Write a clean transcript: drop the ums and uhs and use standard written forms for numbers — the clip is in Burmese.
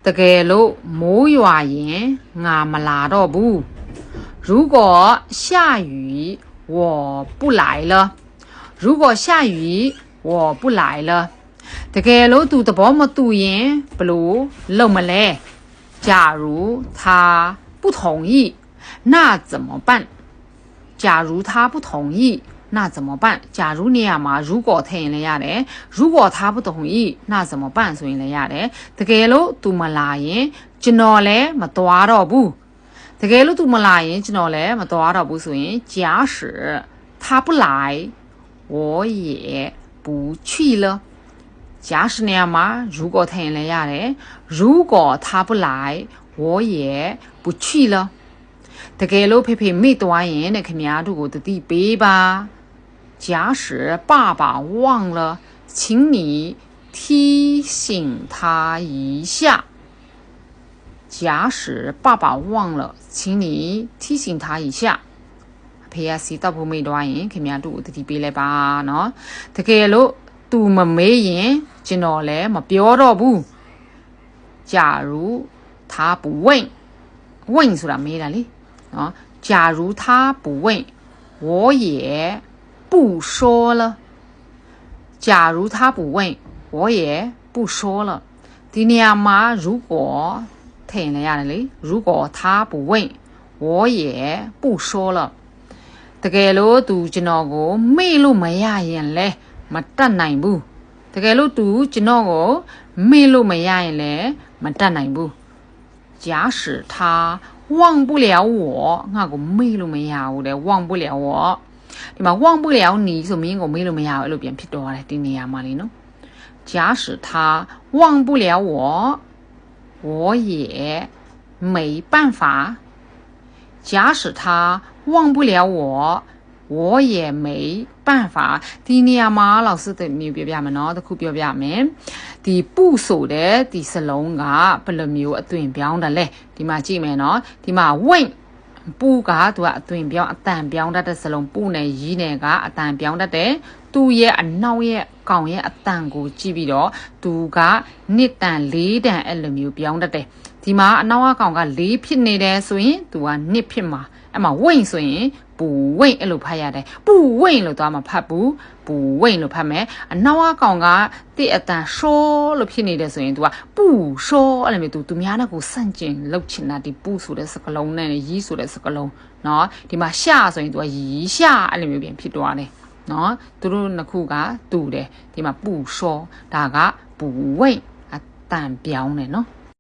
တကယ်လို့မိုးရွာရင်ငါမလာတော့ဘူး如果下雨我不来了如果下雨我不来了တကယ်လို့သူသဘောမတူရင်ဘလို့လုပ်မလဲ假如他不同意那怎么办假如他不同意那怎么办假如နေရာမှာ如果ထည့်ရင်လည်းရတယ်如果他不同意那怎么办ဆိုရင်လည်းရတယ်တကယ်လို့သူမလာရင်ကျွန်တော်လည်းမသွားတော့ဘူးတကယ်လို့သူမလာရင်ကျွန်တော်လည်းမသွားတော့ဘူးဆိုရင်假使他不来我也不去了假使နေရာမှာ如果ထည့်ရင်လည်းရတယ်如果他不来我也不去了တကယ်လို့ဖေဖေမိသွားရင်တဲ့ခင်ဗျားတို့ကိုတတိပေးပါ假使爸爸忘了请你提醒他一下假使爸爸忘了请你提醒他一下ဖေရစီတော့ဖို့မိသွားရင်ခင်ဗျားတို့ကိုတတိပေးလိုက်ပါနော်တကယ်လို့သူမမေးရင်ကျွန်တော်လည်းမပြောတော့ဘူး假如他不问问ဆိုတာမေးတာလေနော်假如他不问我也不说了假如他不问我也不说了ဒီနေရာမှာ如果ထည့်လိုက်ရတယ်လေ如果他不问我也不说了တကယ်လို့သူကျွန်တော်ကိုမေ့လို့မရရင်လဲမတတ်နိုင်ဘူးတကယ်လို့သူကျွန်တော်ကိုမေ့လို့မရရင်လဲမတတ်နိုင်ဘူး假使他忘不了我ငါကိုမေ့လို့မရဘူးတဲ့忘不了我ဒီမှာ忘不了你ဆိုမင်းကိုမေ့လို့မရဘူးအဲ့လိုပြန်ဖြစ်တော့တယ်ဒီနေရာမှာလေနော်假使他忘不了我我也没办法假使他忘不了我我也没办法ဒီနေရာမှာ老师တို့မျိုးပြောပြမယ်နော်တခုပြောပြမယ်ဒီပုဆိုတဲ့ဒီစလုံးကဘယ်လိုမျိုးအသွင်ပြောင်းတယ်လဲဒီမှာကြည့်မယ်နော်ဒီမှာဝင့်ပူကသူကအသွင်ပြောင်းအတန်ပြောင်းတတ်တဲ့စလုံးပူနဲ့ရီးနဲ့ကအတန်ပြောင်းတတ်တယ်သူ့ရဲ့အနောက်ရဲ့ကောင်ရဲ့အတန်ကိုကြည့်ပြီးတော့သူကနှစ်တန်လေးတန်အဲ့လိုမျိုးပြောင်းတတ်တယ်ဒီမှာအနောက်ကကောင်က4ဖြစ်နေတယ်ဆိုရင်သူက2ဖြစ်မှာအဲ့မှာဝင့်ဆိုရင်ပူဝင့်အဲ့လိုဖတ်ရတယ်ပူဝင့်လို့သွားမှာဖတ်ဘူးပူဝင့်လို့ဖတ်မယ်အနောက်ကကောင်ကတိအတန်ရှောလို့ဖြစ်နေတယ်ဆိုရင်သူကပူရှောအဲ့လိုမျိုးသူများနဲ့ကိုစန့်ကျင်လောက်ချင်တာဒီပူဆိုတဲ့စကလုံးနဲ့ရီးဆိုတဲ့စကလုံးเนาะဒီမှာရှာဆိုရင်သူကရီးရှာအဲ့လိုမျိုးပြန်ဖြစ်သွားတယ်เนาะသူတို့နှစ်ခုကတူတယ်ဒီမှာပူရှောဒါကပူဝင့်အတန်ပြောင်းတယ်เนาะ